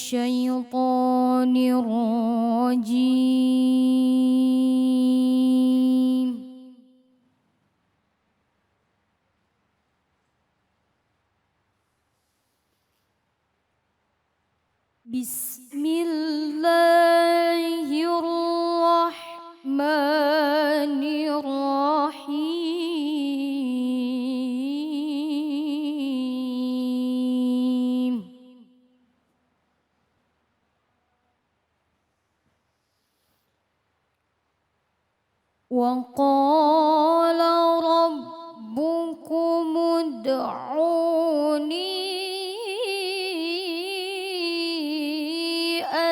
الشيطان الرجيم بسم الله الرحمن الرحيم وقال ربكم ادعوني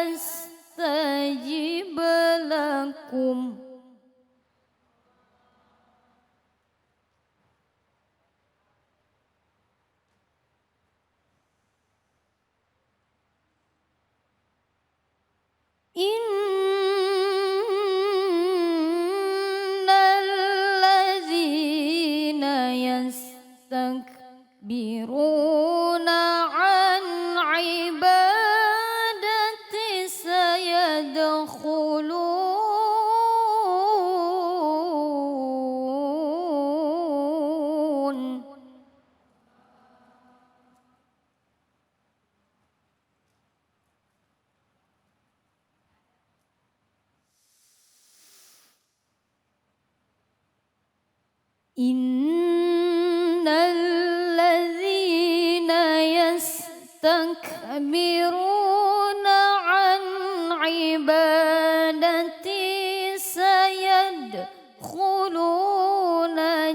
أستجب لكم إن الذين يستكبرون عن عبادتي إن الذين يستكبرون عن عبادتي سيدخلون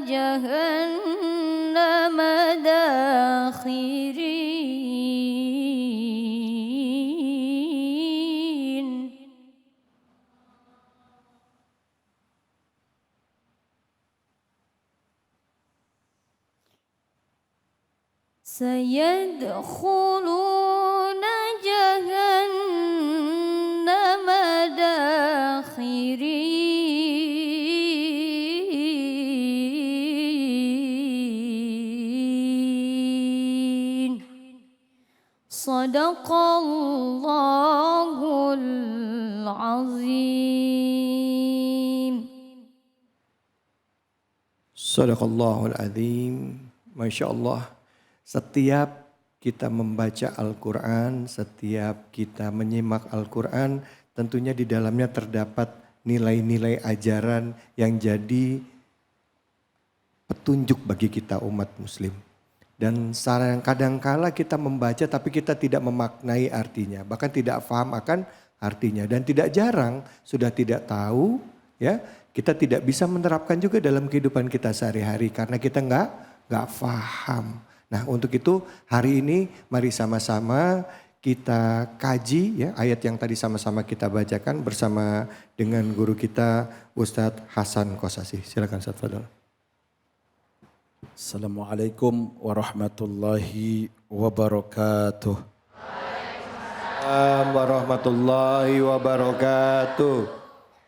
جهنم داخرين سيدخلون جهنم داخرين صدق الله العظيم Sadaqallahul Azim. Masya Allah. Setiap kita membaca Al-Quran, setiap kita menyimak Al-Quran, tentunya di dalamnya terdapat nilai-nilai ajaran yang jadi petunjuk bagi kita umat muslim. Dan kadangkala kita membaca tapi kita tidak memaknai artinya, bahkan tidak paham akan artinya. Dan tidak jarang sudah tidak tahu, ya kita tidak bisa menerapkan juga dalam kehidupan kita sehari-hari karena kita nggak paham. Nah untuk itu hari ini mari sama-sama kita kaji ya ayat yang tadi sama-sama kita bacakan bersama dengan guru kita Ustadz Hasan Kosasi. Silakan Ustadz Fadl. Assalamualaikum warahmatullahi wabarakatuh. Assalamualaikum warahmatullahi wabarakatuh.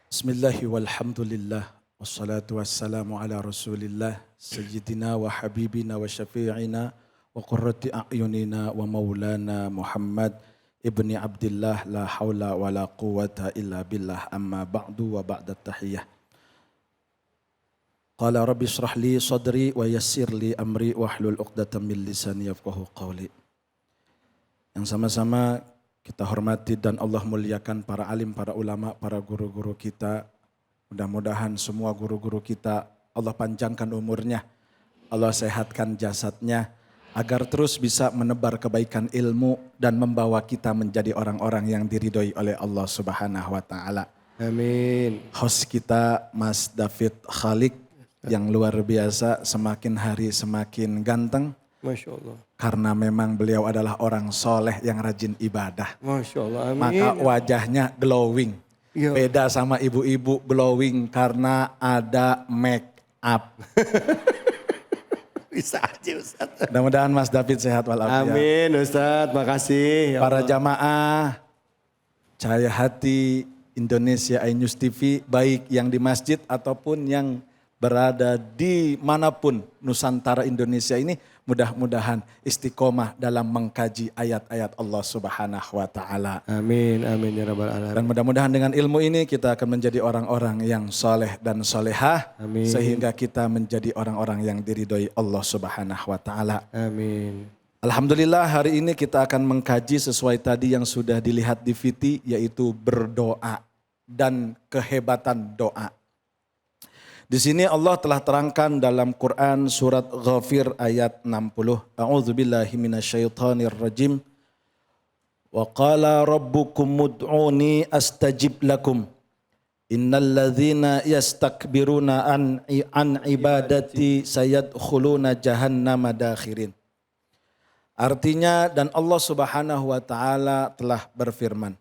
Bismillahi walhamdulillah. Wassalatu wassalamu ala rasulillah. Sayyidina wa habibina wa syafi'ina wa qurrati a'yunina wa maulana Muhammad ibni Abdillah la hawla wa la quwata illa billah amma ba'du wa ba'da tahiyyah. Qala rabbi shrah li sadri wa yassir li amri wahlul 'uqdatam min lisani yafqahu qawli. Yang sama-sama kita hormati dan Allah muliakan para alim, para ulama, para guru-guru kita. Mudah-mudahan semua guru-guru kita Allah panjangkan umurnya, Allah sehatkan jasadnya, agar terus bisa menebar kebaikan ilmu dan membawa kita menjadi orang-orang yang diridhoi oleh Allah Subhanahu wa Ta'ala. Amin. Host kita Mas David Khalik yang luar biasa, semakin hari semakin ganteng. Masya Allah. Karena memang beliau adalah orang soleh yang rajin ibadah. Masya Allah. Amin. Maka wajahnya glowing. Ya. Beda sama ibu-ibu glowing karena ada make up. Bisa aja Ustaz. Mudah-mudahan Mas David sehat walafiat. Amin Ustaz, makasih. Ya Para Allah. jamaah Cahaya Hati Indonesia iNews TV, baik yang di masjid ataupun yang berada di manapun Nusantara Indonesia ini, mudah-mudahan istiqomah dalam mengkaji ayat-ayat Allah Subhanahu wa taala. Amin, amin ya rabbal alamin. Dan mudah-mudahan dengan ilmu ini kita akan menjadi orang-orang yang soleh dan solehah. Amin. Sehingga kita menjadi orang-orang yang diridhoi Allah Subhanahu wa taala. Amin. Alhamdulillah hari ini kita akan mengkaji sesuai tadi yang sudah dilihat di VT, yaitu berdoa dan kehebatan doa. Di sini Allah telah terangkan dalam Quran surat Ghafir ayat 60. A'udzubillahi minasyaitonir rajim. Wa qala rabbukum ud'uni astajib lakum. Innal ladzina yastakbiruna an ibadati sayadkhuluna jahannama dakhirin. Artinya, dan Allah Subhanahu wa taala telah berfirman,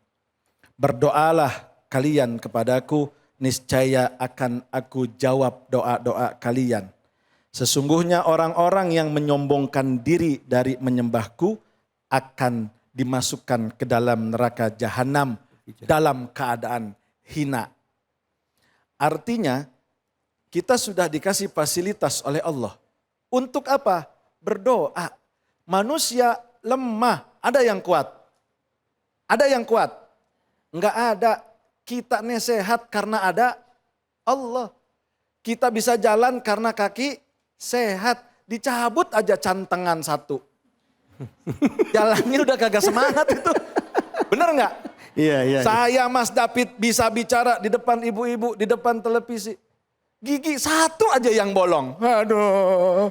berdoalah kalian kepadaku, niscaya akan aku jawab doa-doa kalian. Sesungguhnya orang-orang yang menyombongkan diri dari menyembahku akan dimasukkan ke dalam neraka jahanam dalam keadaan hina. Artinya kita sudah dikasih fasilitas oleh Allah. Untuk apa? Berdoa. Manusia lemah, ada yang kuat. Ada yang kuat? Enggak ada. Kita nih sehat karena ada Allah. Kita bisa jalan karena kaki sehat. Dicabut aja cantengan satu. Jalannya udah kagak semangat itu. Bener nggak? Iya, iya. Saya Mas David bisa bicara di depan ibu-ibu, di depan televisi. Gigi satu aja yang bolong. Aduh.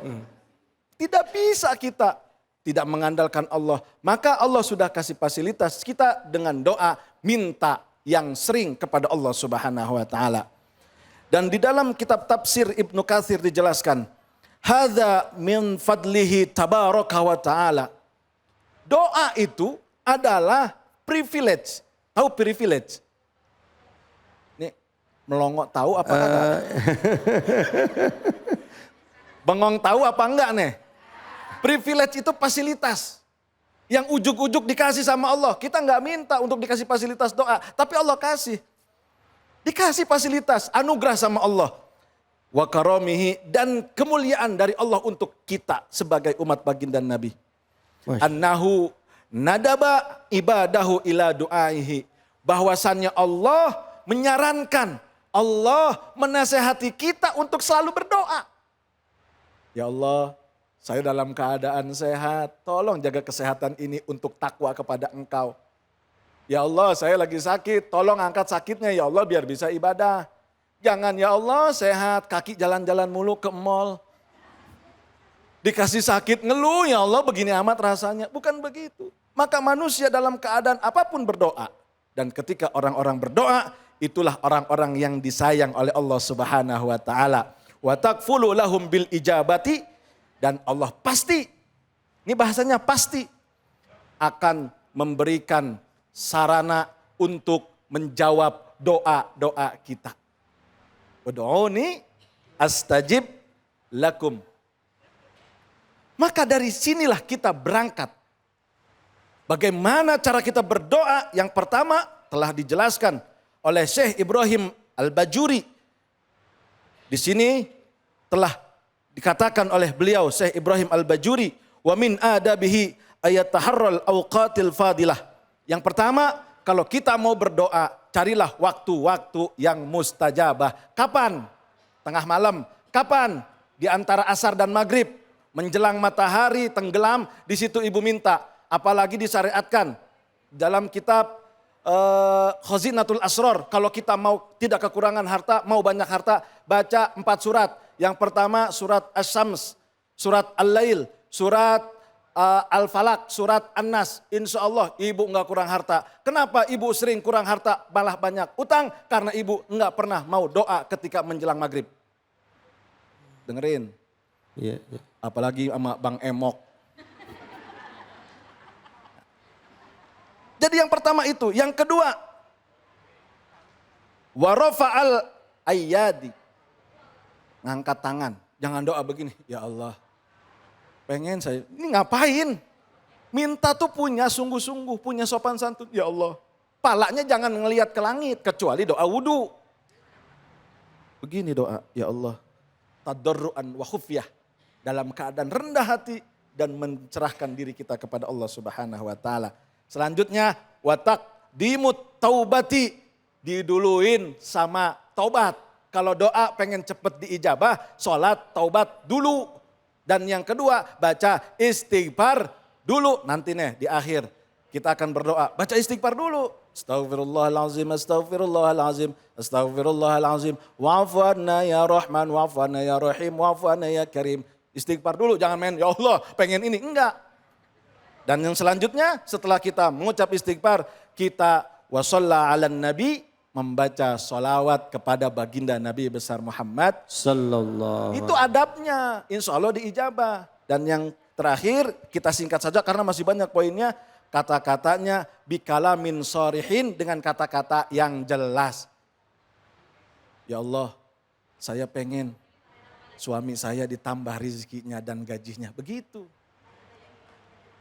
Tidak bisa kita tidak mengandalkan Allah. Maka Allah sudah kasih fasilitas kita dengan doa minta yang sering kepada Allah Subhanahu wa taala. Dan di dalam kitab tafsir Ibnu Katsir dijelaskan, hadza min fadlihi tabaraka wa taala. Doa itu adalah privilege. Tahu privilege? Nih, melongo tahu apa kagak? Bengong tahu apa enggak nih? Privilege itu fasilitas. Yang ujuk-ujuk dikasih sama Allah. Kita nggak minta untuk dikasih fasilitas doa. Tapi Allah kasih. Dikasih fasilitas, anugerah sama Allah. Wa karomihi, dan kemuliaan dari Allah untuk kita sebagai umat baginda Nabi. Annahu nadaba ibadahu ila du'aihi. Bahwasannya Allah menyarankan, Allah menasehati kita untuk selalu berdoa. Ya Allah, saya dalam keadaan sehat, tolong jaga kesehatan ini untuk takwa kepada Engkau. Ya Allah, saya lagi sakit, tolong angkat sakitnya ya Allah biar bisa ibadah. Jangan ya Allah sehat, kaki jalan-jalan mulu ke mall. Dikasih sakit ngeluh, ya Allah begini amat rasanya. Bukan begitu. Maka manusia dalam keadaan apapun berdoa. Dan ketika orang-orang berdoa, itulah orang-orang yang disayang oleh Allah Subhanahu wa taala. Wa takfulu lahum bil ijabati, dan Allah pasti, ini bahasanya pasti, akan memberikan sarana untuk menjawab doa-doa kita. Ud'uni astajib lakum. Maka dari sinilah kita berangkat. Bagaimana cara kita berdoa? Yang pertama telah dijelaskan oleh Syekh Ibrahim Al-Bajuri. Di sini telah dikatakan oleh beliau Syekh Ibrahim Al-Bajuri, wa min adabihi ayataharral awqatil fadilah. Yang pertama, kalau kita mau berdoa, carilah waktu-waktu yang mustajabah. Kapan? Tengah malam. Kapan? Di antara asar dan maghrib. Menjelang matahari tenggelam, di situ ibu minta. Apalagi disyariatkan dalam kitab Khazinatul Asror. Kalau kita mau tidak kekurangan harta, mau banyak harta, baca 4 surat. Yang pertama surat Asy-Syams, surat Al-Lail, surat Al-Falaq, surat An-Nas. Insya Allah ibu enggak kurang harta. Kenapa ibu sering kurang harta malah banyak utang? Karena ibu enggak pernah mau doa ketika menjelang maghrib. Dengerin. Iya, iya. Apalagi sama Bang Emok. Jadi yang pertama itu. Yang kedua, warafa'al ayyadi. Ngangkat tangan. Jangan doa begini. Ya Allah, pengen saya, ini ngapain? Minta tuh punya sungguh-sungguh, punya sopan santun. Ya Allah, palanya jangan ngelihat ke langit kecuali doa wudhu. Begini doa, ya Allah, tadarruan wa khufyah, dalam keadaan rendah hati dan mencerahkan diri kita kepada Allah Subhanahu wa taala. Selanjutnya watak dimut taubati, diduluin sama taubat. Kalau doa pengen cepet diijabah, sholat taubat dulu. Dan yang kedua baca istighfar dulu. Nanti nih di akhir kita akan berdoa, baca istighfar dulu. Astaghfirullahalazim, astaghfirullahalazim, astaghfirullahalazim. Wa'fu anna ya Rahman, wa'fu anna ya Rahim, wa'fu anna ya Karim. Istighfar dulu, jangan main ya Allah pengen ini, enggak. Dan yang selanjutnya setelah kita mengucap istighfar, kita wasalla ala nabi, membaca solawat kepada baginda Nabi besar Muhammad. Sallallahu. Itu adabnya, insya Allah diijabah. Dan yang terakhir kita singkat saja karena masih banyak poinnya. Kata-katanya bikalamin shorihin, dengan kata-kata yang jelas. Ya Allah, saya pengen suami saya ditambah rezekinya dan gajinya. Begitu.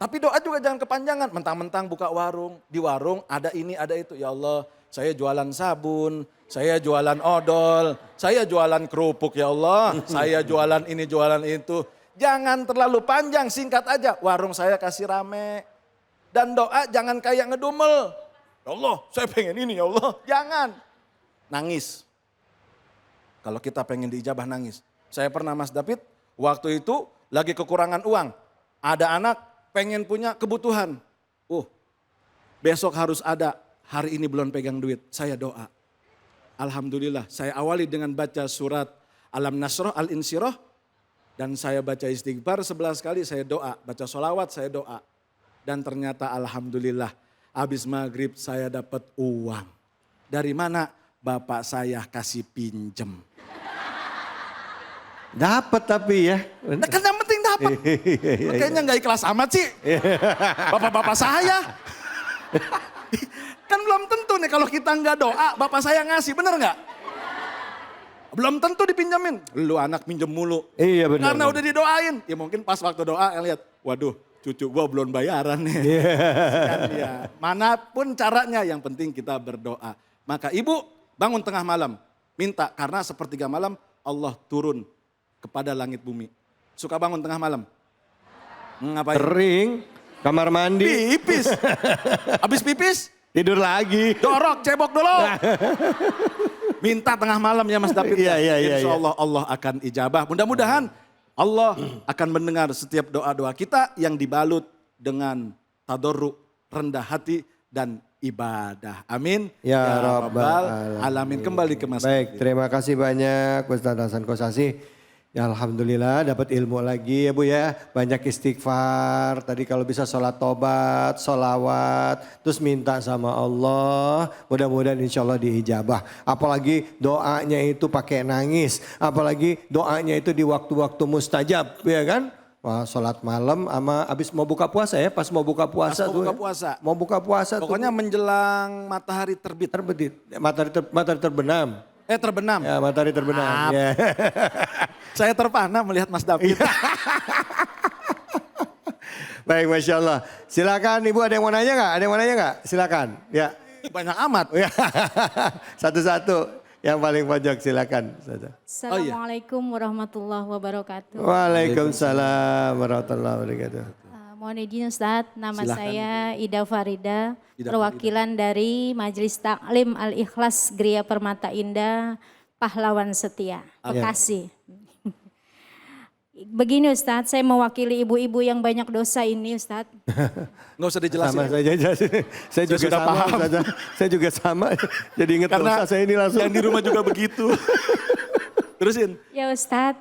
Tapi doa juga jangan kepanjangan. Mentang-mentang buka warung, di warung ada ini ada itu. Ya Allah, saya jualan sabun, saya jualan odol, saya jualan kerupuk ya Allah. Saya jualan ini jualan itu. Jangan terlalu panjang, singkat aja. Warung saya kasih rame. Dan doa jangan kayak ngedumel. Ya Allah, saya pengen ini ya Allah. Jangan. Nangis. Kalau kita pengen diijabah nangis. Saya pernah Mas David, waktu itu lagi kekurangan uang. Ada anak pengen punya kebutuhan. Besok harus ada. Hari ini belum pegang duit. Saya doa. Alhamdulillah, saya awali dengan baca surat Alam Nasroh, Al-Insyirah. Dan saya baca istighfar 11 kali, saya doa. Baca sholawat, saya doa. Dan ternyata alhamdulillah, habis maghrib saya dapat uang. Dari mana? Bapak saya kasih pinjem. Dapat tapi ya. Nah, kan yang penting dapat. Kayaknya nggak ikhlas amat sih. Bapak-bapak saya. Kan belum tentu nih kalau kita nggak doa, bapak saya ngasih, bener nggak? Belum tentu dipinjemin. Lu anak pinjem mulu. Iya benar. Karena udah didoain. Ya mungkin pas waktu doa yang lihat, waduh cucu gua belum bayaran nih. Kan, ya. Manapun caranya yang penting kita berdoa. Maka ibu bangun tengah malam. Minta karena sepertiga malam Allah turun kepada langit bumi. Suka bangun tengah malam? Ngapain? Kering, kamar mandi. Pipis. Habis pipis? Tidur lagi. Dorok, cebok dulu. Minta tengah malam ya Mas David. Iya. Insya Allah Allah akan ijabah. Mudah-mudahan Allah akan mendengar setiap doa-doa kita yang dibalut dengan tadarru, rendah hati dan ibadah. Amin. Ya Rabbal Alamin. Kembali ke Mas Baik, David. terima kasih banyak Ustaz Hasan Kosasi. Ya Alhamdulillah dapat ilmu lagi ya Bu ya. Banyak istighfar, tadi kalau bisa sholat tobat, sholawat. Terus minta sama Allah, mudah-mudahan insya Allah diijabah. Apalagi doanya itu pakai nangis. Apalagi doanya itu di waktu-waktu mustajab ya kan. Wah, sholat malam sama abis mau buka puasa ya, pas mau buka puasa Pas mau tuh. buka Ya. puasa. Mau buka puasa Pokoknya tuh. menjelang matahari terbit. Matahari terbenam. Terbenam. Ya, matahari terbenam. Maaf. Ya. Saya terpana melihat Mas David. Baik, Masya Allah. Silakan Ibu, ada yang mau nanya nggak? Ada yang mau nanya nggak? Silakan. Ya. Banyak amat. Ya. Satu-satu. Yang paling pojok silakan. Assalamualaikum warahmatullahi wabarakatuh. Waalaikumsalam warahmatullahi wabarakatuh. Mohon izin Ustadz, nama Silakan. saya Ida Farida, Ida perwakilan dari Majelis Taklim Al-Ikhlas Gria Permata Indah, Pahlawan Setia, Bekasi. Begini Ustadz, saya mewakili ibu-ibu yang banyak dosa ini Ustadz. Nggak usah dijelasin. Sama saja. Saya juga sudah sama. paham. Ustazah. Saya juga sama. Jadi ingat Karena dosa saya ini langsung. yang di rumah juga begitu. Terusin. Ya Ustadz,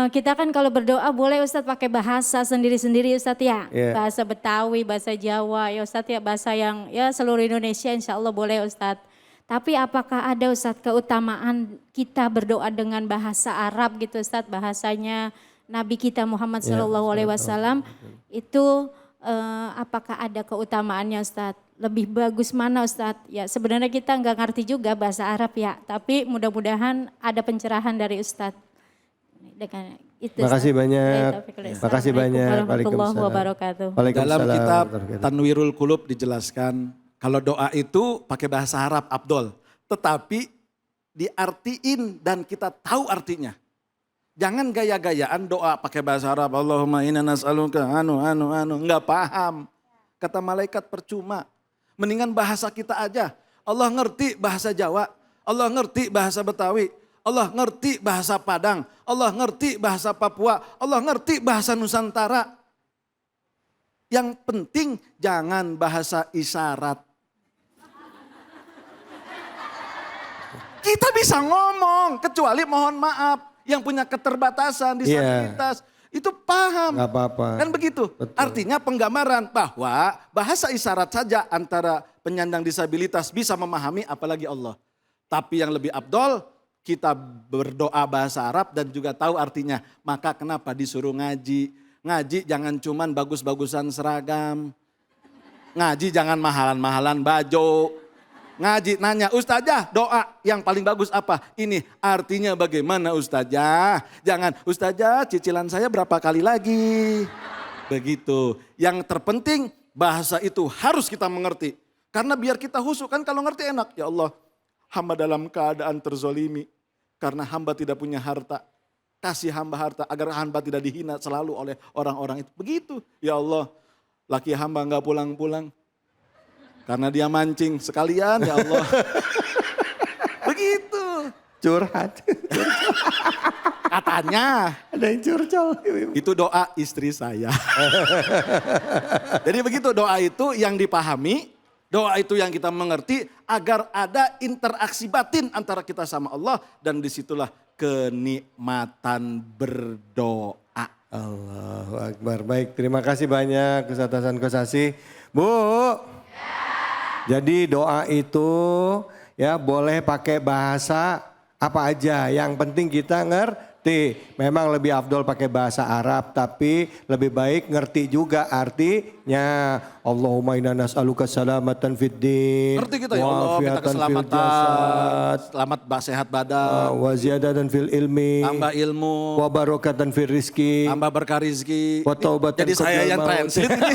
kita kan kalau berdoa boleh Ustadz pakai bahasa sendiri-sendiri Ustadz ya. Iya. Bahasa Betawi, bahasa Jawa ya Ustadz ya, bahasa yang ya seluruh Indonesia insya Allah boleh Ustadz. Tapi apakah ada Ustadz keutamaan kita berdoa dengan bahasa Arab gitu Ustadz, bahasanya Nabi kita Muhammad SAW itu apakah ada keutamaannya Ustadz? Lebih bagus mana Ustadz? Ya sebenarnya kita nggak ngerti juga bahasa Arab ya, tapi mudah-mudahan ada pencerahan dari Ustadz. Dengan itu. Makasih Ustadz. banyak. Makasih banyak. Warahmatullahi wabarakatuh. Dalam kitab warahmatullahi Tanwirul Qulub dijelaskan kalau doa itu pakai bahasa Arab Abdul, tetapi diartiin dan kita tahu artinya. Jangan gaya-gayaan doa pakai bahasa Arab. Allahumma inna nas'aluka enggak paham. Kata malaikat percuma. Mendingan bahasa kita aja. Allah ngerti bahasa Jawa, Allah ngerti bahasa Betawi, Allah ngerti bahasa Padang, Allah ngerti bahasa Papua, Allah ngerti bahasa Nusantara. Yang penting jangan bahasa isyarat. Kita bisa ngomong, kecuali mohon maaf. Yang punya keterbatasan, disabilitas, itu paham. Gak apa-apa. Kan begitu. Betul. Artinya penggambaran bahwa bahasa isyarat saja antara penyandang disabilitas bisa memahami apalagi Allah. Tapi yang lebih afdol, kita berdoa bahasa Arab dan juga tahu artinya. Maka kenapa disuruh ngaji? Ngaji jangan cuman bagus-bagusan seragam. Ngaji jangan mahalan-mahalan baju. Ngaji nanya, Ustazah doa yang paling bagus apa? Ini artinya bagaimana Ustazah? Jangan, Ustazah cicilan saya berapa kali lagi? Begitu. Yang terpenting bahasa itu harus kita mengerti. Karena biar kita khusyuk kan kalau ngerti enak. Ya Allah, hamba dalam keadaan terzolimi. Karena hamba tidak punya harta. Kasih hamba harta agar hamba tidak dihina selalu oleh orang-orang itu. Begitu. Ya Allah, laki hamba gak pulang-pulang. Karena dia mancing sekalian ya Allah. Begitu. Curhat. Katanya. Ada yang curcol. Itu doa istri saya. Jadi begitu doa itu yang dipahami. Doa itu yang kita mengerti agar ada interaksi batin antara kita sama Allah. Dan disitulah kenikmatan berdoa. Allahu Akbar. Baik, terima kasih banyak Ustaz Hasan Kosasi. Bu. Jadi doa itu ya boleh pakai bahasa apa aja. Yang penting kita ngerti. Memang lebih afdol pakai bahasa Arab. Tapi lebih baik ngerti juga artinya. Allahumma inna nas'aluka salamatan fid din. Ngerti kita ya Allah, minta keselamatan. Selamat sehat badan. Wa ziyadatan fil ilmi. Tambah ilmu. Wa barakatan fil rizki. Tambah berkah rizki. Wa taubatan Jadi saya yang translate ini.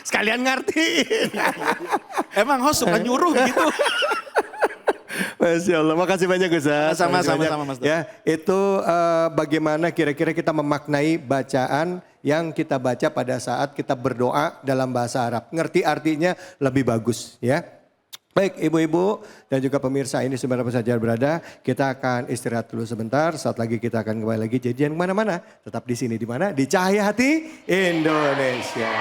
Sekalian ngerti. Emang host suka nyuruh gitu. Masya Allah, makasih banyak Ustaz. Sama-sama Mas. Ya, itu bagaimana kira-kira kita memaknai bacaan yang kita baca pada saat kita berdoa dalam bahasa Arab. Ngerti artinya lebih bagus ya. Baik ibu-ibu dan juga pemirsa ini sebenarnya saja berada. Kita akan istirahat dulu sebentar. Saat lagi kita akan kembali lagi. Jadi jangan kemana-mana. Tetap di sini di mana? Di Cahaya Hati Indonesia.